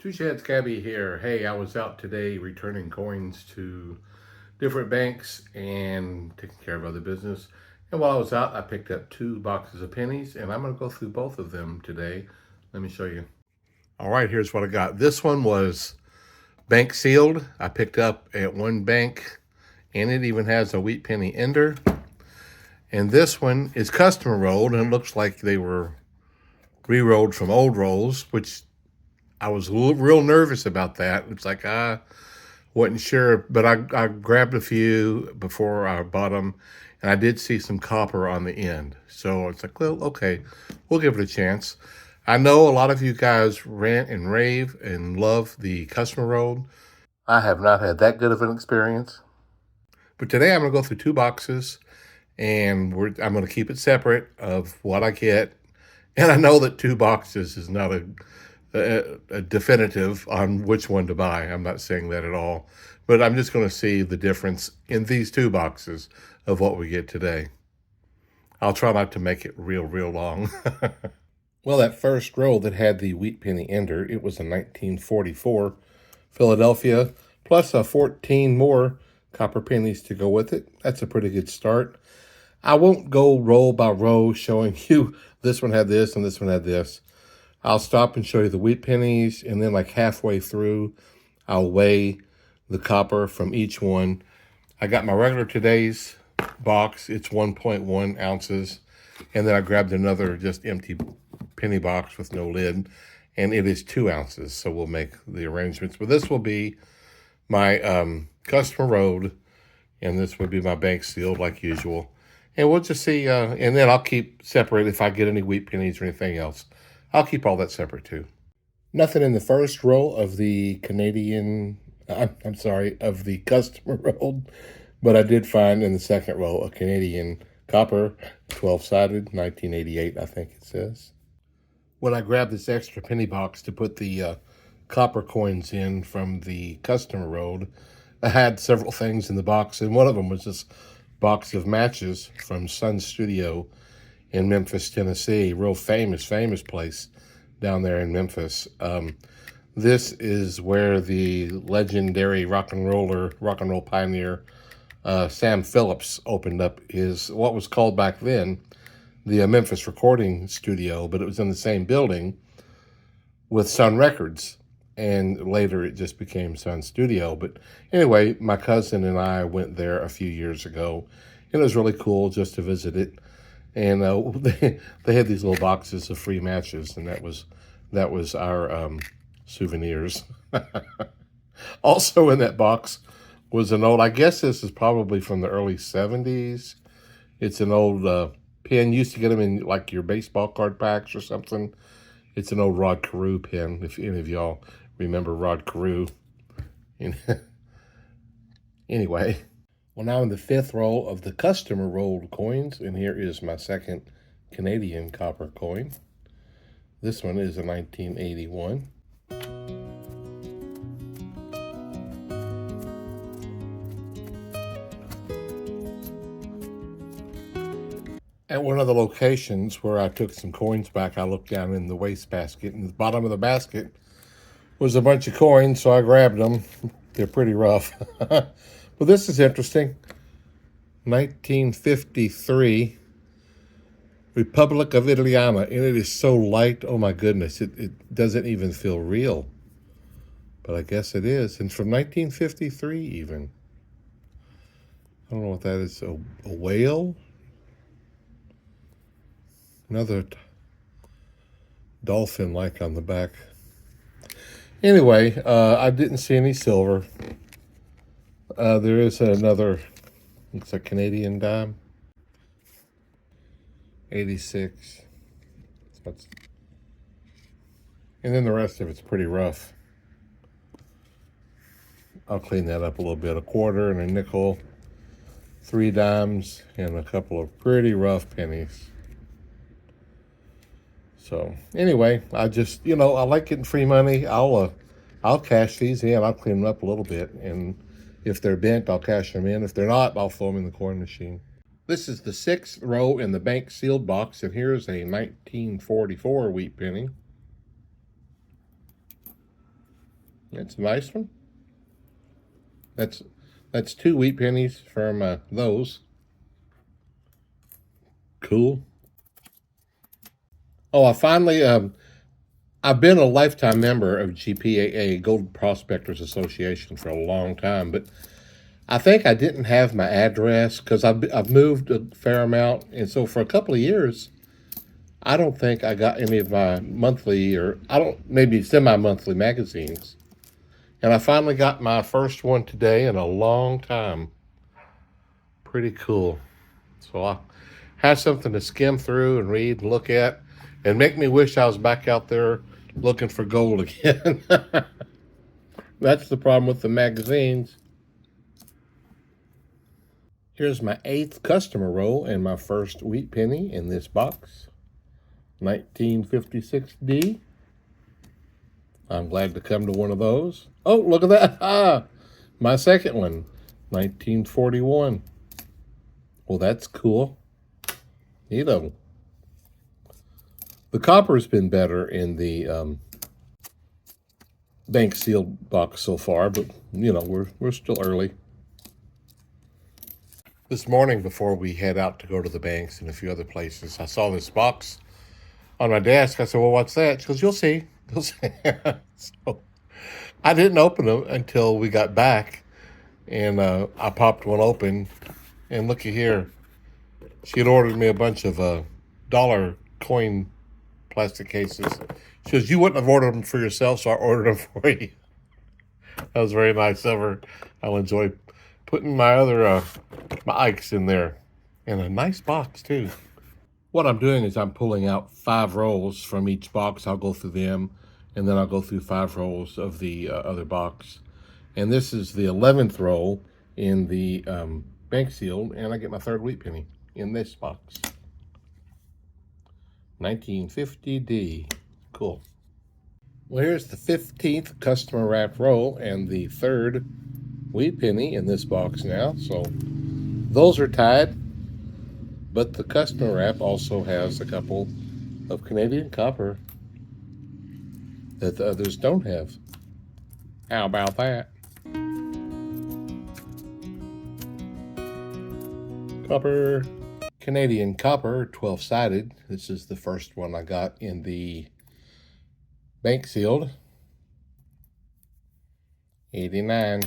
Two Sheds Cabby here. Hey, I was out today returning coins to different banks and taking care of other business. And while I was out, I picked up 2 boxes of pennies, and I'm going to go through both of them today. Let me show you. All right, here's what I got. This one was bank sealed. I picked up at one bank, and it even has a wheat penny ender. And this one is customer rolled, and it looks like they were re-rolled from old rolls, which I was real nervous about that. It's like I wasn't sure, but I grabbed a few before I bought them, and I did see some copper on the end. So it's like, well, okay, we'll give it a chance. I know a lot of you guys rant and rave and love the customer road. I have not had that good of an experience. But today I'm going to go through 2 boxes, and I'm going to keep it separate of what I get. And I know that 2 boxes is not a definitive on which one to buy. I'm not saying that at all. But I'm just going to see the difference in these 2 boxes of what we get today. I'll try not to make it real long. Well, that first roll that had the wheat penny ender, it was a 1944 Philadelphia, plus 14 more copper pennies to go with it. That's a pretty good start. I won't go roll by row showing you this one had this and this one had this. I'll stop and show you the wheat pennies, and then like halfway through, I'll weigh the copper from each one. I got my regular today's box. It's 1.1 ounces. And then I grabbed another just empty penny box with no lid, and it is 2 ounces. So we'll make the arrangements. But this will be my customer road, and this would be my bank sealed like usual. And we'll just see, and then I'll keep separate if I get any wheat pennies or anything else. I'll keep all that separate too. Nothing in the first roll of the Canadian, I'm sorry, of the customer roll, but I did find in the second row a Canadian copper, 12-sided, 1988, I think it says. When I grabbed this extra penny box to put the copper coins in from the customer roll, I had several things in the box, and one of them was this box of matches from Sun Studio in Memphis, Tennessee. Real famous place down there in Memphis. This is where the legendary rock and roll pioneer Sam Phillips opened up his, what was called back then, the Memphis recording studio, but it was in the same building with Sun Records. And later it just became Sun Studio. But anyway, my cousin and I went there a few years ago, and it was really cool just to visit it. And they had these little boxes of free matches, and that was our souvenirs. Also in that box was an old, I guess this is probably from the early 70s. It's an old pen. You used to get them in like your baseball card packs or something. It's an old Rod Carew pen, if any of y'all remember Rod Carew. Anyway. Well, now in the fifth roll of the customer rolled coins, and here is my second Canadian copper coin. This one is a 1981. At one of the locations where I took some coins back, I looked down in the wastebasket, and the bottom of the basket was a bunch of coins, so I grabbed them. They're pretty rough. Well, this is interesting. 1953, Republic of Italiana, and it is so light. Oh my goodness, it doesn't even feel real. But I guess it is. And from 1953 even. I don't know what that is. A whale? Another dolphin-like on the back. Anyway, I didn't see any silver. There is another, it's a Canadian dime. 86. And then the rest of it's pretty rough. I'll clean that up a little bit. A quarter and a nickel, 3 dimes, and a couple of pretty rough pennies. So anyway, I just, I like getting free money. I'll cash these in. I'll clean them up a little bit, and if they're bent, I'll cash them in. If they're not, I'll throw them in the coin machine. This is the 6th row in the bank sealed box, and here's a 1944 wheat penny. That's a nice one. That's 2 wheat pennies from those. Cool. Oh, I've been a lifetime member of GPAA, Gold Prospectors Association, for a long time, but I think I didn't have my address because I've moved a fair amount, and so for a couple of years, I don't think I got any of my monthly, or I don't, maybe semi-monthly magazines. And I finally got my first one today in a long time. Pretty cool. So I have something to skim through and read and look at and make me wish I was back out there looking for gold again. That's the problem with the magazines. Here's my 8th customer roll and my first wheat penny in this box. 1956D. I'm glad to come to one of those. Oh, look at that. Ah, my second one. 1941. Well, that's cool. You know, the copper's been better in the bank sealed box so far, but we're still early. This morning, before we head out to go to the banks and a few other places, I saw this box on my desk. I said, "Well, what's that?" She goes, "You'll see." You'll see. So I didn't open them until we got back, and I popped one open, and looky here. She had ordered me a bunch of dollar coin plastic cases. She goes, "You wouldn't have ordered them for yourself, so I ordered them for you." That was very nice of her. I'll enjoy putting my other my Ikes in there. And a nice box, too. What I'm doing is I'm pulling out 5 rolls from each box. I'll go through them, and then I'll go through 5 rolls of the other box. And this is the 11th roll in the bank sealed, and I get my 3rd wheat penny in this box. 1950D. Cool. Well, here's the 15th customer wrap roll and the 3rd wheat penny in this box now. So those are tied, but the customer wrap also has a couple of Canadian copper that the others don't have. How about that? Copper. Canadian copper, 12-sided. This is the first one I got in the bank sealed. 89.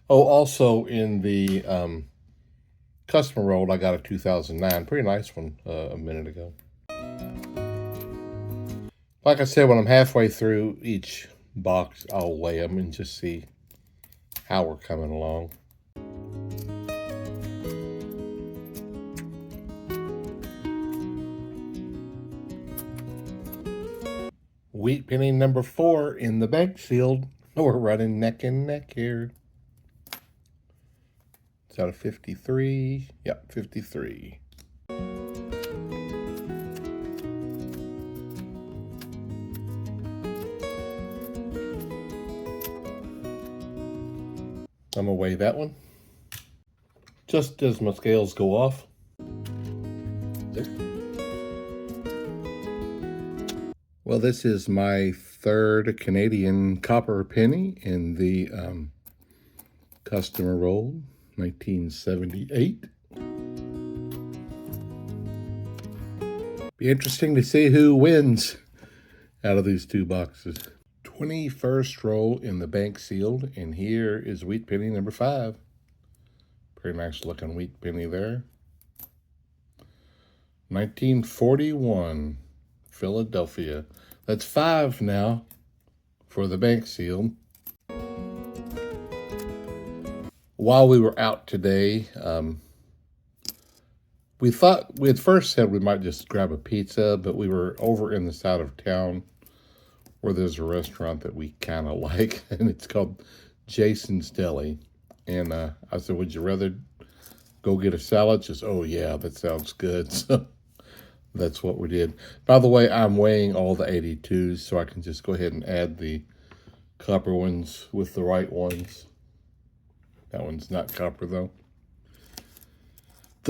Oh, also in the customer rolled, I got a 2009. Pretty nice one a minute ago. Like I said, when I'm halfway through each box, I'll weigh them and just see how we're coming along. Wheat penny number 4 in the bank sealed. We're running neck and neck here. It's out of 53. Yep, 53. I'm gonna weigh that one. Just as my scales go off. Well, this is my 3rd Canadian copper penny in the customer roll, 1978. Be interesting to see who wins out of these 2 boxes. 21st roll in the bank sealed, and here is wheat penny number 5. Pretty nice looking wheat penny there. 1941, Philadelphia. That's 5 now for the bank seal. While we were out today, we had first said we might just grab a pizza, but we were over in the side of town where there's a restaurant that we kind of like, and it's called Jason's Deli. And I said, "Would you rather go get a salad?" She says, "Oh yeah, that sounds good." So that's what we did. By the way, I'm weighing all the 82s, so I can just go ahead and add the copper ones with the right ones. That one's not copper, though.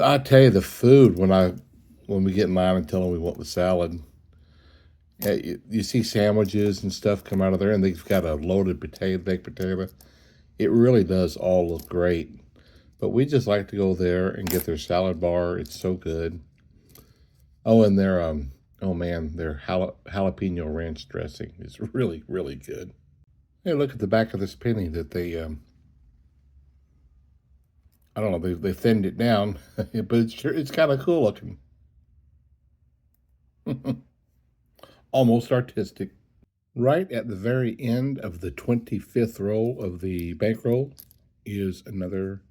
I tell you, the food, when we get in line and tell them we want the salad, You see sandwiches and stuff come out of there, and they've got a loaded baked potato. It really does all look great. But we just like to go there and get their salad bar. It's so good. Oh, and their oh man, their jalapeno ranch dressing is really, really good. Hey, look at the back of this penny that they I don't know, they thinned it down, but it's kind of cool looking. Almost artistic. Right at the very end of the 25th roll of the bankroll is another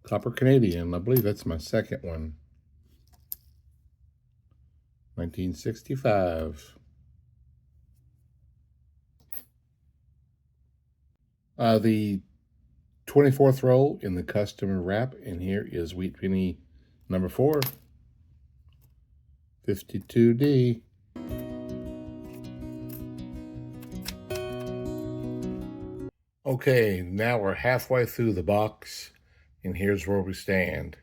Copper Canadian. I believe that's my second one. 1965. The 24th roll in the customer wrap, and here is Wheat Penny number 4, 52D. Okay, now we're halfway through the box, and here's where we stand.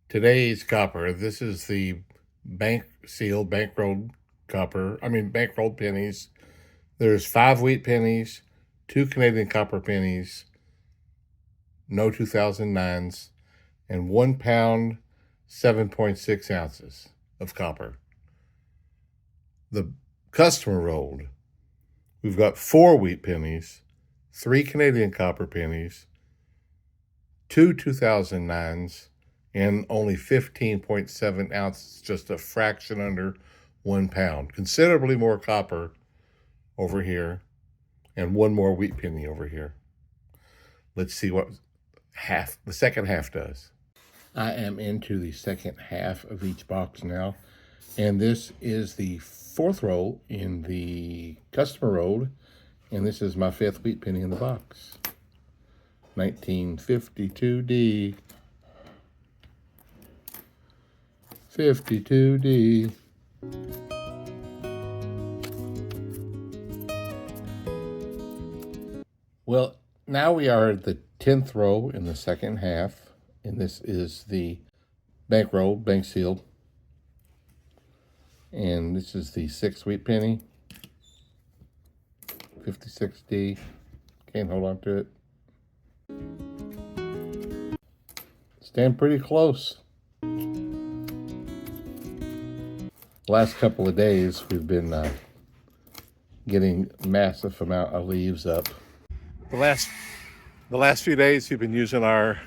Today's copper, this is the bankrolled pennies. There's 5 wheat pennies, 2 Canadian copper pennies, no 2009s, and 1 pound, 7.6 ounces of copper. The customer rolled, we've got 4 wheat pennies, 3 Canadian copper pennies, 2 2009s, and only 15.7 ounces, just a fraction under 1 pound. Considerably more copper over here, and 1 more wheat penny over here. Let's see what the second half does. I am into the second half of each box now, and this is the 4th roll in the customer roll, and this is my 5th wheat penny in the box. 1952D. 52D. Well, now we are at the 10th row in the second half, and this is the bankroll, bank sealed. And this is the 6th wheat penny, 56D. Can't hold on to it. Stand pretty close. Last couple of days, we've been getting massive amount of leaves up. The last few days, we've been using our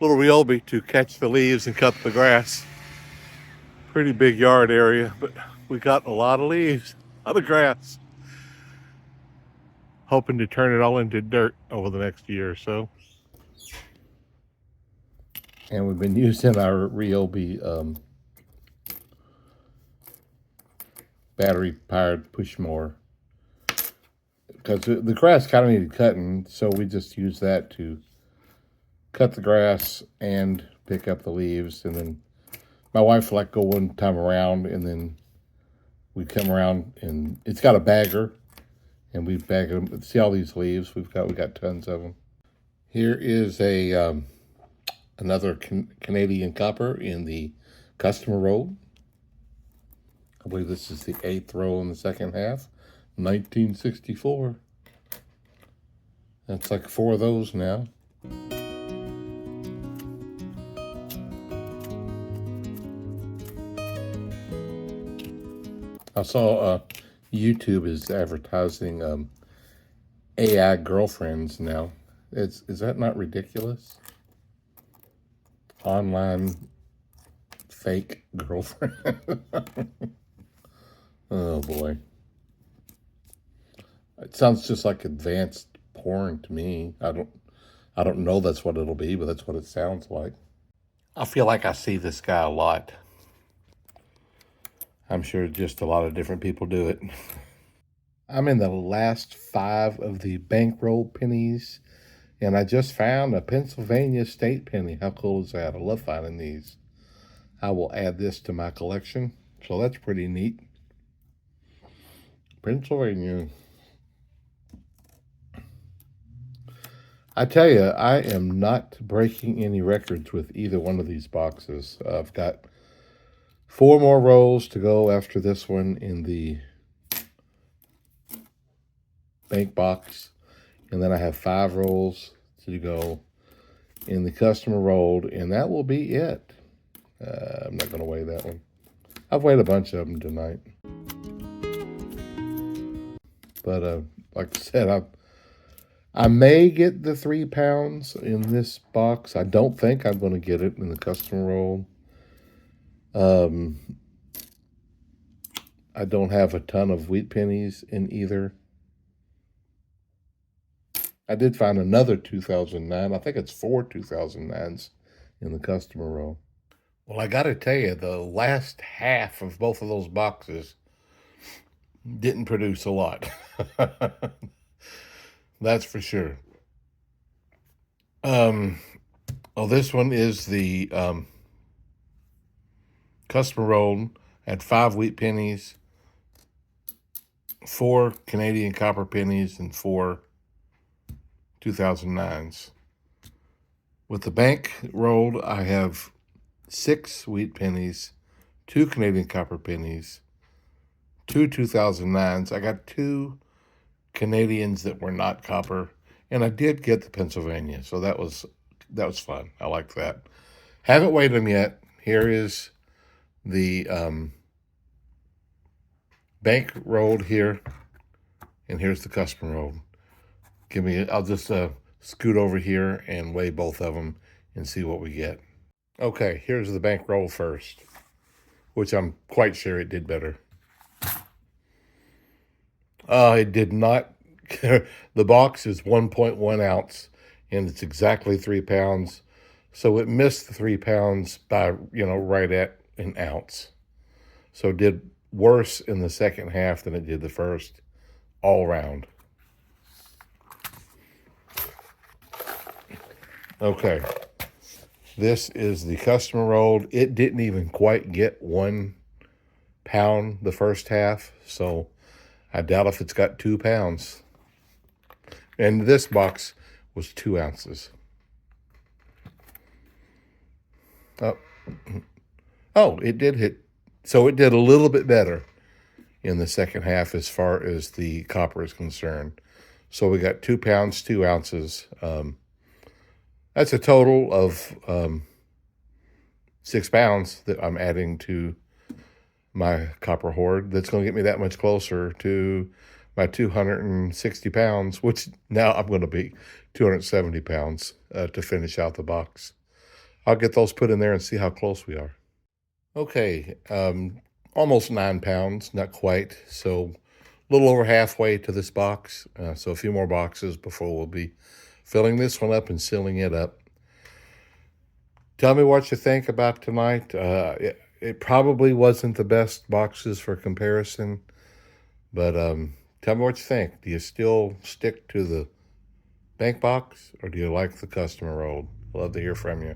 little Ryobi to catch the leaves and cut the grass. Pretty big yard area, but we got a lot of leaves, a lot of grass. Hoping to turn it all into dirt over the next year or so. And we've been using our Ryobi battery-powered push mower because the grass kind of needed cutting, so we just use that to cut the grass and pick up the leaves. And then my wife like go one time around, and then we come around, and it's got a bagger, and we bag them. See all these leaves we got tons of them. Here is a another Canadian copper in the customer roll. I believe this is the 8th roll in the second half. 1964. That's like 4 of those now. I saw YouTube is advertising AI girlfriends now. Is that not ridiculous? Online fake girlfriend. Oh boy. It sounds just like advanced porn to me. I don't know that's what it'll be, but that's what it sounds like. I feel like I see this guy a lot. I'm sure just a lot of different people do it. I'm in the last 5 of the bankroll pennies, and I just found a Pennsylvania state penny. How cool is that? I love finding these. I will add this to my collection, so that's pretty neat. Pennsylvania. I tell you, I am not breaking any records with either one of these boxes. I've got 4 more rolls to go after this one in the bank box. And then I have 5 rolls to go in the customer rolled, and that will be it. I'm not going to weigh that one. I've weighed a bunch of them tonight. But like I said, I may get the 3 pounds in this box. I don't think I'm going to get it in the customer roll. I don't have a ton of wheat pennies in either. I did find another 2009. I think it's 4 2009s in the customer roll. Well, I got to tell you, the last half of both of those boxes didn't produce a lot. That's for sure. Oh, this one is the customer roll. Had 5 wheat pennies, 4 Canadian copper pennies, and 4 2009s. With the bank rolled, I have 6 wheat pennies, 2 Canadian copper pennies, 2 2009s. I got 2 Canadians that were not copper, and I did get the Pennsylvania, so that was fun. I liked that. Haven't weighed them yet. Here is the bank rolled here, and here's the custom rolled. I'll just scoot over here and weigh both of them and see what we get. Okay, here's the bank roll first, which I'm quite sure it did better. It did not. The box is 1.1 ounce, and it's exactly 3 pounds. So it missed the 3 pounds by, right at an ounce. So it did worse in the second half than it did the first, all around. Okay. This is the customer rolled. It didn't even quite get 1 pound the first half, so I doubt if it's got 2 pounds. And this box was 2 ounces. Oh, it did hit. So it did a little bit better in the second half as far as the copper is concerned. So we got 2 pounds, 2 ounces. That's a total of 6 pounds that I'm adding to my copper hoard. That's going to get me that much closer to my 260 pounds, which now I'm going to be 270 pounds to finish out the box. I'll get those put in there and see how close we are. Okay, almost 9 pounds, not quite. So a little over halfway to this box. So a few more boxes before we'll be filling this one up and sealing it up. Tell me what you think about tonight. It probably wasn't the best boxes for comparison, but tell me what you think. Do you still stick to the bank box, or do you like the customer rolled? Love to hear from you.